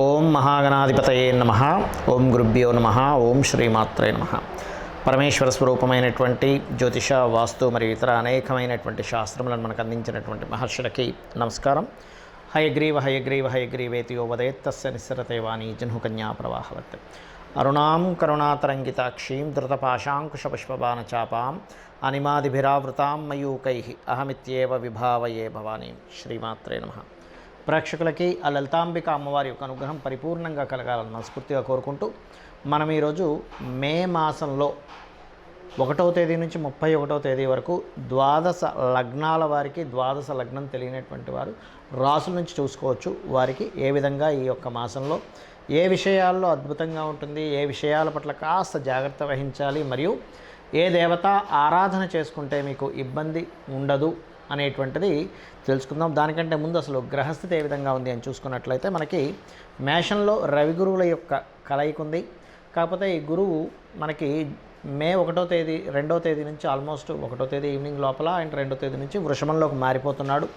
ఓం మహాగణాధిపతయే నమః. ఓం గురుభ్యో నమః. ఓం శ్రీమాత్రే నమః. పరమేశ్వర స్వరూపమైనటువంటి జ్యోతిష, వాస్తు మరియు ఇతర అనేకమైనటువంటి శాస్త్రములను మనకు అందించినటువంటి మహర్షులకి నమస్కారం. హయగ్రీవ హయగ్రీవ హయగ్రీవేతి యో వదేత్ తస్య నిస్సరతే వాణి జహ్నుకన్యా ప్రవాహవత్. అరుణాం కరుణాతరంగితాక్షీం ధృతపాశాంకుశపుష్పబాణచాపాం అనిమాదిభిరావృతాం మయూకై అహమిత్యేవ విభావయే భవానీం. శ్రీమాత్రే నమః. ప్రేక్షకులకి ఆ లలితాంబిక అమ్మవారి యొక్క అనుగ్రహం పరిపూర్ణంగా కలగాలని మనస్ఫూర్తిగా కోరుకుంటూ మనం ఈరోజు మే మాసంలో 1వ తేదీ నుంచి 31వ తేదీ వరకు ద్వాదశ లగ్నాల వారికి, ద్వాదశ లగ్నం తెలియనటువంటి వారు రాసుల నుంచి చూసుకోవచ్చు. వారికి ఏ విధంగా ఈ యొక్క మాసంలో ఏ విషయాల్లో అద్భుతంగా ఉంటుంది, ఏ విషయాల పట్ల కాస్త జాగ్రత్త వహించాలి, మరియు ఏ దేవత ఆరాధన చేసుకుంటే మీకు ఇబ్బంది ఉండదు అనేటువంటిది తెలుసుకుందాం. దానికంటే ముందు అసలు గ్రహస్థితి ఏ విధంగా ఉంది అని చూసుకున్నట్లయితే మనకి మేషంలో రవి గురువుల యొక్క కలయిక ఉంది. కాకపోతే ఈ గురువు మనకి మే 1వ తేదీ 2వ తేదీ నుంచి ఆల్మోస్ట్ 1వ తేదీ ఈవినింగ్ లోపల అండ్ 2వ తేదీ నుంచి వృషభంలోకి మారిపోతున్నాడు.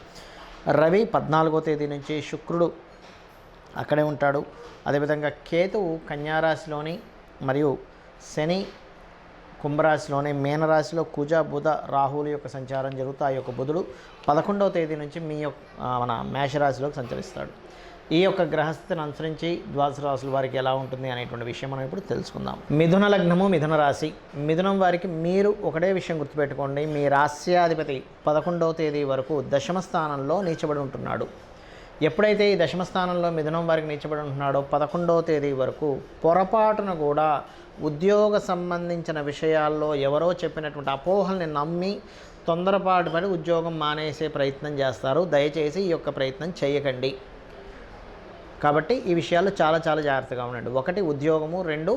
రవి 14వ తేదీ నుంచి, శుక్రుడు అక్కడే ఉంటాడు. అదేవిధంగా కేతువు కన్యారాశిలోని మరియు శని కుంభరాశిలోని, మీనరాశిలో కుజ బుధ రాహుల యొక్క సంచారం జరుగుతూ ఆ యొక్క బుధుడు 11వ తేదీ నుంచి మన మేషరాశిలోకి సంచరిస్తాడు. ఈ యొక్క గ్రహస్థితిని అనుసరించి ద్వాదశ రాశుల వారికి ఎలా ఉంటుంది అనేటువంటి విషయం మనం ఇప్పుడు తెలుసుకుందాం. మిథున లగ్నము, మిథున రాశి. మిథునం వారికి మీరు ఒకటే విషయం గుర్తుపెట్టుకోండి, మీ రాశ్యాధిపతి 11వ తేదీ వరకు దశమ స్థానంలో నీచబడి ఉంటున్నాడు. ఎప్పుడైతే ఈ దశమ స్థానంలో మిథునం వారికి నీచబడి ఉంటున్నాడో 11వ తేదీ వరకు పొరపాటున కూడా ఉద్యోగ సంబంధించిన విషయాల్లో ఎవరో చెప్పినటువంటి అపోహల్ని నమ్మి తొందరపాటు పడి ఉద్యోగం మానేసే ప్రయత్నం చేస్తారు. దయచేసి ఈ యొక్క ప్రయత్నం చేయకండి. కాబట్టి ఈ విషయాల్లో చాలా చాలా జాగ్రత్తగా ఉండండి. 1 ఉద్యోగము, 2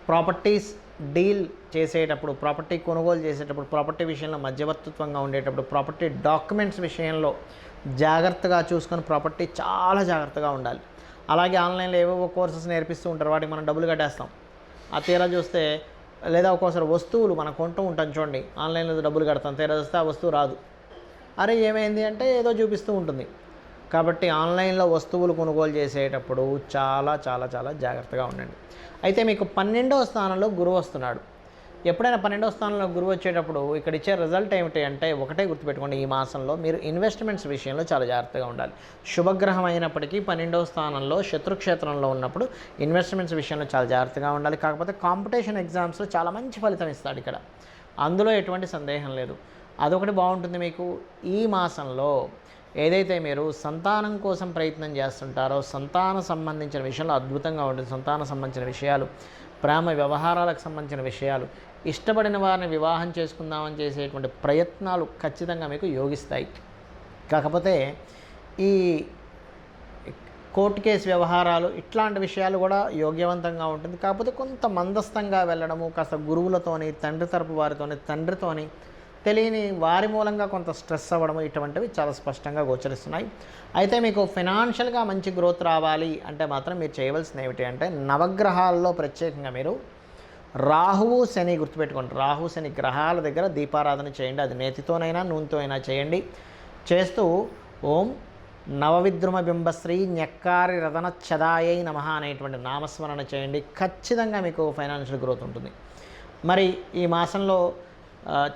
ప్రాపర్టీస్ డీల్ చేసేటప్పుడు, ప్రాపర్టీ కొనుగోలు చేసేటప్పుడు, ప్రాపర్టీ విషయంలో మధ్యవర్తిత్వంగా ఉండేటప్పుడు, ప్రాపర్టీ డాక్యుమెంట్స్ విషయంలో జాగ్రత్తగా చూసుకొని ప్రాపర్టీ చాలా జాగ్రత్తగా ఉండాలి. అలాగే ఆన్లైన్లో ఏవేవో కోర్సెస్ నేర్పిస్తూ ఉంటారు, వాటికి మనం డబ్బులు కట్టేస్తాం. ఆ తీరా చూస్తే, లేదా ఒక్కోసారి వస్తువులు మనం కొంటూ ఉంటాం చూడండి, ఆన్లైన్లో డబ్బులు కడతాం, తీరా చూస్తే ఆ వస్తువు రాదు. అరే ఏమైంది అంటే ఏదో చూపిస్తూ ఉంటుంది. కాబట్టి ఆన్లైన్లో వస్తువులు కొనుగోలు చేసేటప్పుడు చాలా చాలా చాలా జాగ్రత్తగా ఉండండి. అయితే మీకు 12వ స్థానంలో గురువు వస్తున్నాడు. ఎప్పుడైనా 12వ స్థానంలో గురువు వచ్చేటప్పుడు ఇక్కడ ఇచ్చే రిజల్ట్ ఏమిటి అంటే, ఒకటే గుర్తుపెట్టుకోండి, ఈ మాసంలో మీరు ఇన్వెస్ట్మెంట్స్ విషయంలో చాలా జాగ్రత్తగా ఉండాలి. శుభగ్రహం అయినప్పటికీ 12వ స్థానంలో శత్రుక్షేత్రంలో ఉన్నప్పుడు ఇన్వెస్ట్మెంట్స్ విషయంలో చాలా జాగ్రత్తగా ఉండాలి. కాకపోతే కాంపిటీషన్ ఎగ్జామ్స్లో చాలా మంచి ఫలితం ఇస్తాడు ఇక్కడ, అందులో ఎటువంటి సందేహం లేదు. అదొకటి బాగుంటుంది మీకు. ఈ మాసంలో ఏదైతే మీరు సంతానం కోసం ప్రయత్నం చేస్తుంటారో సంతాన సంబంధించిన విషయంలో అద్భుతంగా ఉంటుంది. సంతాన సంబంధించిన విషయాలు, ప్రేమ వ్యవహారాలకు సంబంధించిన విషయాలు, ఇష్టపడిన వారిని వివాహం చేసుకుందామని చేసేటువంటి ప్రయత్నాలు ఖచ్చితంగా మీకు యోగిస్తాయి. కాకపోతే ఈ కోర్టు కేసు వ్యవహారాలు ఇట్లాంటి విషయాలు కూడా యోగ్యవంతంగా ఉంటుంది. కాకపోతే కొంత మందస్థంగా వెళ్ళడము, కాస్త గురువులతోని, తండ్రి తరపు వారితోని, తండ్రితోని తెలియని వారి మూలంగా కొంత స్ట్రెస్ అవ్వడము, ఇటువంటివి చాలా స్పష్టంగా గోచరిస్తున్నాయి. అయితే మీకు ఫైనాన్షియల్గా మంచి గ్రోత్ రావాలి అంటే మాత్రం మీరు చేయవలసింది ఏమిటి అంటే, నవగ్రహాల్లో ప్రత్యేకంగా మీరు రాహువు శని గుర్తుపెట్టుకోండి. రాహు శని గ్రహాల దగ్గర దీపారాధన చేయండి. అది నేతితోనైనా నూనెతో అయినా చేయండి. చేస్తూ ఓం నవవిద్రుమ బింబశ్రీ న్యక్కారి రతన చదాయై నమః అనేటువంటి నామస్మరణ చేయండి. ఖచ్చితంగా మీకు ఫైనాన్షియల్ గ్రోత్ ఉంటుంది. మరి ఈ మాసంలో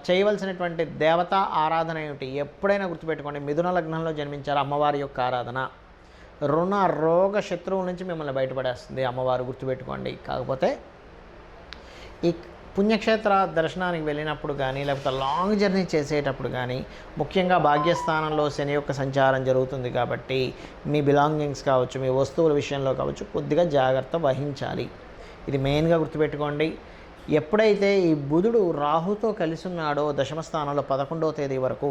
చేయవలసినటువంటి దేవతా ఆరాధన ఏమిటి? ఎప్పుడైనా గుర్తుపెట్టుకోండి, మిథున లగ్నంలో జన్మించారు అమ్మవారి యొక్క ఆరాధన రుణ రోగ శత్రువుల నుంచి మిమ్మల్ని బయటపడేస్తుంది అమ్మవారు, గుర్తుపెట్టుకోండి. కాకపోతే ఈ పుణ్యక్షేత్ర దర్శనానికి వెళ్ళినప్పుడు కానీ, లేకపోతే లాంగ్ జర్నీ చేసేటప్పుడు కానీ, ముఖ్యంగా భాగ్యస్థానంలో శని యొక్క సంచారం జరుగుతుంది కాబట్టి మీ బిలాంగింగ్స్ కావచ్చు, మీ వస్తువుల విషయంలో కావచ్చు, కొద్దిగా జాగ్రత్త వహించాలి. ఇది మెయిన్గా గుర్తుపెట్టుకోండి. ఎప్పుడైతే ఈ బుధుడు రాహుతో కలిసి ఉన్నాడో దశమ స్థానంలో 11వ తేదీ వరకు,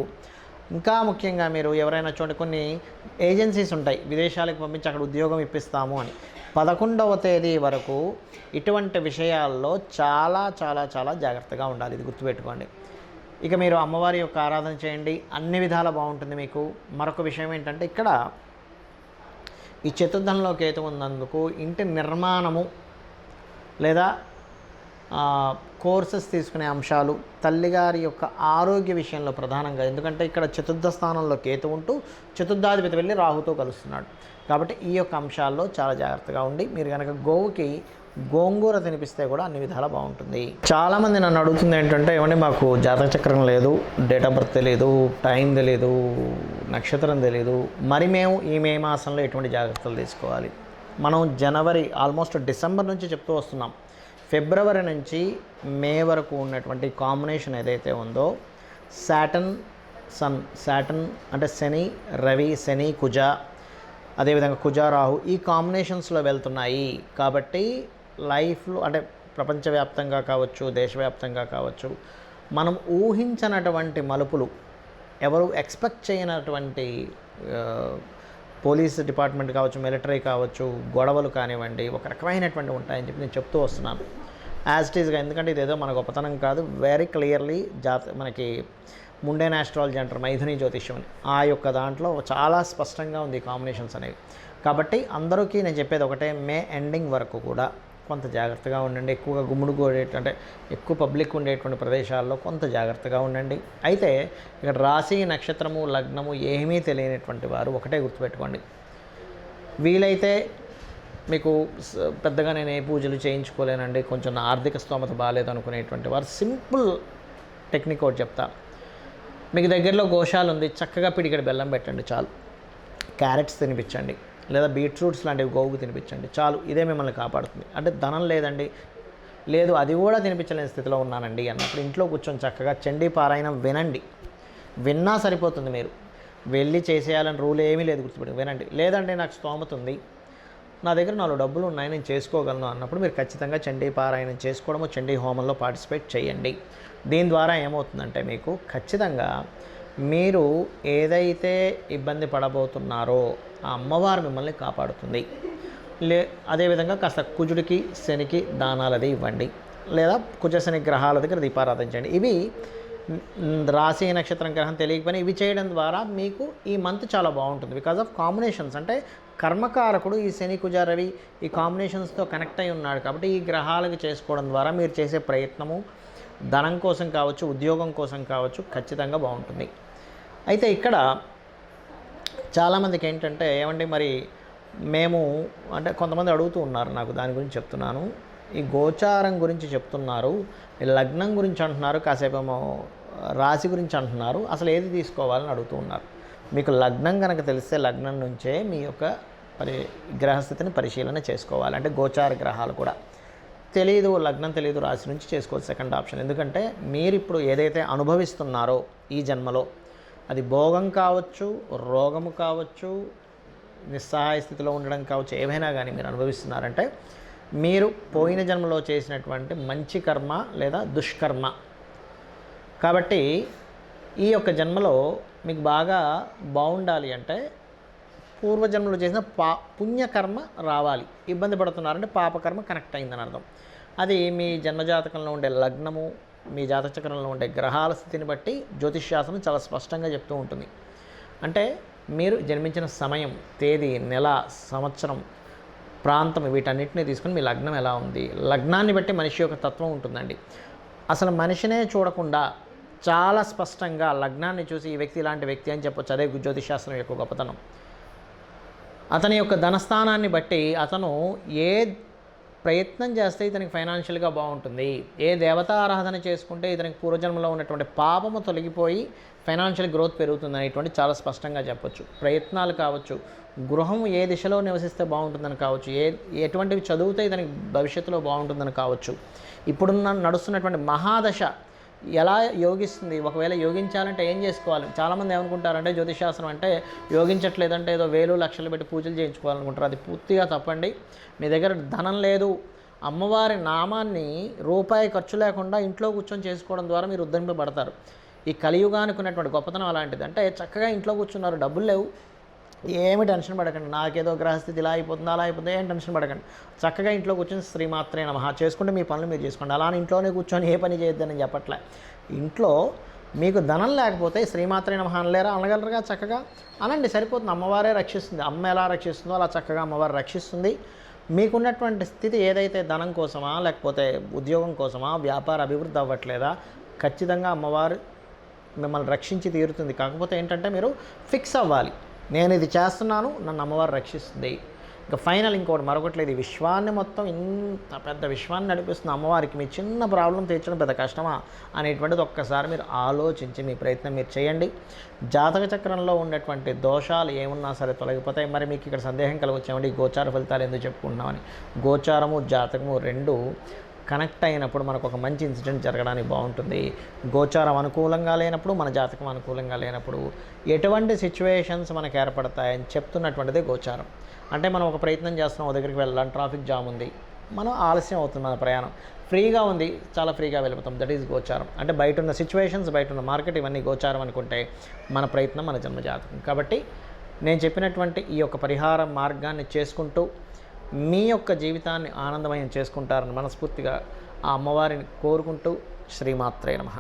ఇంకా ముఖ్యంగా మీరు ఎవరైనా చూడండి, కొన్ని ఏజెన్సీస్ ఉంటాయి విదేశాలకు పంపించి అక్కడ ఉద్యోగం ఇప్పిస్తాము అని, 11వ తేదీ వరకు ఇటువంటి విషయాల్లో చాలా చాలా చాలా జాగ్రత్తగా ఉండాలి. ఇది గుర్తుపెట్టుకోండి. ఇక మీరు అమ్మవారి యొక్క ఆరాధన చేయండి, అన్ని విధాలా బాగుంటుంది మీకు. మరొక విషయం ఏంటంటే, ఇక్కడ ఈ చతుర్థంలో కేతు ఉన్నందుకు ఇంటి నిర్మాణము లేదా కోర్సెస్ తీసుకునే అంశాలు, తల్లిగారి యొక్క ఆరోగ్య విషయంలో ప్రధానంగా, ఎందుకంటే ఇక్కడ చతుర్థ స్థానంలో కేతు ఉంటూ చతుర్థాధిపతి వెళ్ళి రాహుతో కలుస్తున్నాడు. కాబట్టి ఈ యొక్క అంశాల్లో చాలా జాగ్రత్తగా ఉండి మీరు కనుక గోవుకి గోంగూర తినిపిస్తే కూడా అన్ని విధాలా బాగుంటుంది. చాలామంది నన్ను అడుగుతుంది ఏంటంటే, ఏమంటే మాకు జాతక చక్రం లేదు, డేట్ ఆఫ్ బర్త్ తెలియదు, టైం తెలియదు, నక్షత్రం తెలియదు, మరి మేము ఈ మే మాసంలో ఎటువంటి జాగ్రత్తలు తీసుకోవాలి? మనం జనవరి ఆల్మోస్ట్ డిసెంబర్ నుంచి చెప్తూ వస్తున్నాం. ఫిబ్రవరి నుంచి మే వరకు ఉన్నటువంటి కాంబినేషన్ ఏదైతే ఉందో, సాటర్న్ అంటే శని రవి, శని కుజ, అదేవిధంగా కుజ రాహు, ఈ కాంబినేషన్స్లో వెళ్తున్నాయి. కాబట్టి లైఫ్లో అంటే ప్రపంచవ్యాప్తంగా కావచ్చు, దేశవ్యాప్తంగా కావచ్చు, మనం ఊహించనటువంటి మలుపులు, ఎవరు ఎక్స్పెక్ట్ చేయనటువంటి పోలీస్ డిపార్ట్మెంట్ కావచ్చు, మిలిటరీ కావచ్చు, గొడవలు కానివ్వండి, ఒక రకమైనటువంటి ఉంటాయని చెప్పి నేను చెప్తూ వస్తున్నాను యాజ్ ఇట్ ఈస్గా. ఎందుకంటే ఇదేదో మన గొప్పతనం కాదు, వెరీ క్లియర్లీ మనకి ముండేన్ ఆస్ట్రాలజీ అంటారు, మైథుని జ్యోతిష్యం అని, ఆ యొక్క దాంట్లో చాలా స్పష్టంగా ఉంది కాంబినేషన్స్ అనేవి. కాబట్టి అందరికీ నేను చెప్పేది ఒకటే, మే ఎండింగ్ వరకు కూడా కొంత జాగ్రత్తగా ఉండండి. ఎక్కువగా అంటే ఎక్కువ పబ్లిక్ ఉండేటువంటి ప్రదేశాల్లో కొంత జాగ్రత్తగా ఉండండి. అయితే ఇక్కడ రాశి, నక్షత్రము, లగ్నము ఏమీ తెలియనటువంటి వారు ఒకటే గుర్తుపెట్టుకోండి, వీలైతే మీకు పెద్దగా నేను ఏ పూజలు చేయించుకోలేనండి, కొంచెం నా ఆర్థిక స్తోమత బాగాలేదు అనుకునేటువంటి వారు సింపుల్ టెక్నిక్ ఒకటి చెప్తా. మీకు దగ్గరలో గోశాల ఉంది, చక్కగా పిడికెడు బెల్లం పెట్టండి చాలు, క్యారెట్స్ తినిపించండి, లేదా బీట్రూట్స్ లాంటివి గోవుకు తినిపించండి చాలు, ఇదే మిమ్మల్ని కాపాడుతుంది. అంటే ధనం లేదండి, లేదు అది కూడా తినిపించలేని స్థితిలో ఉన్నానండి అన్నప్పుడు ఇంట్లో కూర్చొని చక్కగా చండీ పారాయణం వినండి. విన్నా సరిపోతుంది, మీరు వెళ్ళి చేసేయాలని రూల్ ఏమీ లేదు, గుర్తుపెట్టి వినండి. లేదంటే నాకు స్తోమత ఉంది, నా దగ్గర 4 డబ్బులు ఉన్నాయి, నేను చేసుకోగలను అన్నప్పుడు మీరు ఖచ్చితంగా చండీ పారాయణం చేసుకోవడము, చండీ హోమంలో పార్టిసిపేట్ చేయండి. దీని ద్వారా ఏమవుతుందంటే మీకు ఖచ్చితంగా మీరు ఏదైతే ఇబ్బంది పడబోతున్నారో ఆ అమ్మవారు మిమ్మల్ని కాపాడుతుంది. అదేవిధంగా కాస్త కుజుడికి, శనికి దానాలది ఇవ్వండి, లేదా కుజ శని గ్రహాల దగ్గర దీపారాధన చేయండి. ఇవి రాశి నక్షత్రం గ్రహం తెలియకపోయినా ఇవి చేయడం ద్వారా మీకు ఈ మంత్ చాలా బాగుంటుంది. బికాజ్ ఆఫ్ కాంబినేషన్స్, అంటే కర్మకారకుడు ఈ శని కుజ రవి ఈ కాంబినేషన్స్తో కనెక్ట్ అయి ఉన్నాడు. కాబట్టి ఈ గ్రహాలకు చేసుకోవడం ద్వారా మీరు చేసే ప్రయత్నము ధనం కోసం కావచ్చు, ఉద్యోగం కోసం కావచ్చు, ఖచ్చితంగా బాగుంటుంది. అయితే ఇక్కడ చాలామందికి ఏంటంటే, ఏమంటే మరి మేము అంటే కొంతమంది అడుగుతూ ఉన్నారు, నాకు దాని గురించి చెప్తున్నాను. ఈ గోచారం గురించి చెప్తున్నారు, లగ్నం గురించి అంటున్నారు, కాసేపేమో రాశి గురించి అంటున్నారు, అసలు ఏది తీసుకోవాలని అడుగుతూ ఉన్నారు. మీకు లగ్నం కనుక తెలిస్తే లగ్నం నుంచే మీ యొక్క గ్రహస్థితిని పరిశీలన చేసుకోవాలి. అంటే గోచార గ్రహాలు కూడా తెలియదు, లగ్నం తెలియదు, రాశి నుంచి చేసుకోవచ్చు సెకండ్ ఆప్షన్. ఎందుకంటే మీరు ఇప్పుడు ఏదైతే అనుభవిస్తున్నారో ఈ జన్మలో, అది భోగం కావచ్చు, రోగము కావచ్చు, నిస్సహాయ స్థితిలో ఉండడం కావచ్చు, ఏవైనా కానీ మీరు అనుభవిస్తున్నారంటే మీరు పోయిన జన్మలో చేసినటువంటి మంచి కర్మ లేదా దుష్కర్మ. కాబట్టి ఈ యొక్క జన్మలో మీకు బాగా బాగుండాలి అంటే పూర్వజన్మలో చేసిన పుణ్యకర్మ రావాలి. ఇబ్బంది పడుతున్నారంటే పాపకర్మ కనెక్ట్ అయిందని అర్థం. అది మీ జన్మజాతకంలో ఉండే లగ్నము, మీ జాతక చక్రంలో ఉండే గ్రహాల స్థితిని బట్టి జ్యోతిష్శాస్త్రం చాలా స్పష్టంగా చెప్తూ ఉంటుంది. అంటే మీరు జన్మించిన సమయం, తేదీ, నెల, సంవత్సరం, ప్రాంతం వీటన్నిటిని తీసుకుని మీ లగ్నం ఎలా ఉంది, లగ్నాన్ని బట్టి మనిషి యొక్క తత్వం ఉంటుందండి. అసలు మనిషినే చూడకుండా చాలా స్పష్టంగా లగ్నాన్ని చూసి ఈ వ్యక్తి ఇలాంటి వ్యక్తి అని చెప్పొచ్చు. అదే జ్యోతిష్శాస్త్రం యొక్క గొప్పతనం. అతని యొక్క ధనస్థానాన్ని బట్టి అతను ఏ ప్రయత్నం చేస్తే ఇతనికి ఫైనాన్షియల్గా బాగుంటుంది, ఏ దేవతారాధన చేసుకుంటే ఇతనికి పూర్వజన్మలో ఉన్నటువంటి పాపము తొలగిపోయి ఫైనాన్షియల్ గ్రోత్ పెరుగుతుంది అనేటువంటి చాలా స్పష్టంగా చెప్పొచ్చు. ప్రయత్నాలు కావచ్చు, గృహం ఏ దిశలో నివసిస్తే బాగుంటుందని కావచ్చు, ఎటువంటివి చదివితే ఇతనికి భవిష్యత్తులో బాగుంటుందని కావచ్చు, ఇప్పుడున్న నడుస్తున్నటువంటి మహాదశ ఎలా యోగిస్తుంది, ఒకవేళ యోగించాలంటే ఏం చేసుకోవాలి. చాలామంది ఏమనుకుంటారంటే జ్యోతిషాస్త్రం అంటే యోగించట్లేదంటే ఏదో వేలు లక్షలు పెట్టి పూజలు చేయించుకోవాలనుకుంటారు. అది పూర్తిగా తప్పండి. మీ దగ్గర ధనం లేదు, అమ్మవారి నామాన్ని రూపాయి ఖర్చు లేకుండా ఇంట్లో కూర్చొని చేసుకోవడం ద్వారా మీరు ఉద్ధరింపబడతారు. ఈ కలియుగానికి ఉన్నటువంటి గొప్పతనం అలాంటిది. అంటే చక్కగా ఇంట్లో కూర్చున్నారు, డబ్బులు లేవు, ఏమి టెన్షన్ పడకండి, నాకేదో గ్రహస్థితి ఇలా అయిపోతుంది అలా అయిపోతుంది, ఏం టెన్షన్ పడకండి. చక్కగా ఇంట్లో కూర్చొని శ్రీమాత్రే నమః చేసుకుంటే మీ పనులు మీరు చేసుకోండి. అలానే ఇంట్లోనే కూర్చొని ఏ పని చేయొద్దని చెప్పట్లే. ఇంట్లో మీకు ధనం లేకపోతే శ్రీమాత్రే నమః అనలేరా, అనగలరుగా, చక్కగా అనండి, సరిపోతుంది. అమ్మవారే రక్షిస్తుంది. అమ్మ ఎలా రక్షిస్తుందో అలా చక్కగా అమ్మవారు రక్షిస్తుంది. మీకున్నటువంటి స్థితి ఏదైతే ధనం కోసమా, లేకపోతే ఉద్యోగం కోసమా, వ్యాపార అభివృద్ధి అవ్వట్లేదా, ఖచ్చితంగా అమ్మవారు మిమ్మల్ని రక్షించి తీరుతుంది. కాకపోతే ఏంటంటే మీరు ఫిక్స్ అవ్వాలి, నేను ఇది చేస్తున్నాను, నన్ను అమ్మవారు రక్షిస్తుంది. ఇంకా ఫైనల్ ఇంకోటి మరొకటి లేదు, ఈ విశ్వాన్ని మొత్తం ఇంత పెద్ద విశ్వాన్ని నడిపిస్తున్న అమ్మవారికి మీ చిన్న ప్రాబ్లం తీర్చడం పెద్ద కష్టమా అనేటువంటిది ఒక్కసారి మీరు ఆలోచించి మీ ప్రయత్నం మీరు చేయండి. జాతక చక్రంలో ఉన్నటువంటి దోషాలు ఏమున్నా సరే తొలగిపోతాయి. మరి మీకు ఇక్కడ సందేహం కలగొచ్చామండి ఈ గోచార ఫలితాలు ఎందుకు చెప్పుకుంటున్నామని. గోచారము జాతకము రెండు కనెక్ట్ అయినప్పుడు మనకు ఒక మంచి ఇన్సిడెంట్ జరగడానికి బాగుంటుంది. గోచారం అనుకూలంగా లేనప్పుడు, మన జాతకం అనుకూలంగా లేనప్పుడు ఎటువంటి సిచ్యువేషన్స్ మనకు ఏర్పడతాయని చెప్తున్నటువంటిదే గోచారం. అంటే మనం ఒక ప్రయత్నం చేస్తున్నాం, ఓ దగ్గరికి వెళ్ళాలి, ట్రాఫిక్ జామ్ ఉంది, మనం ఆలస్యం అవుతుంది, మన ప్రయాణం ఫ్రీగా ఉంది, చాలా ఫ్రీగా వెళ్ళిపోతాం, దట్ ఈజ్ గోచారం. అంటే బయట ఉన్న సిచ్యువేషన్స్, బయట ఉన్న మార్కెట్, ఇవన్నీ గోచారం అనుకుంటే మన ప్రయత్నం మన జన్మజాతకం. కాబట్టి నేను చెప్పినటువంటి ఈ యొక్క పరిహార మార్గాన్ని చేసుకుంటూ మీ యొక్క జీవితాన్ని ఆనందమయం చేసుకుంటారని మనస్ఫూర్తిగా ఆ అమ్మవారిని కోరుకుంటూ శ్రీమాత్రే నమః.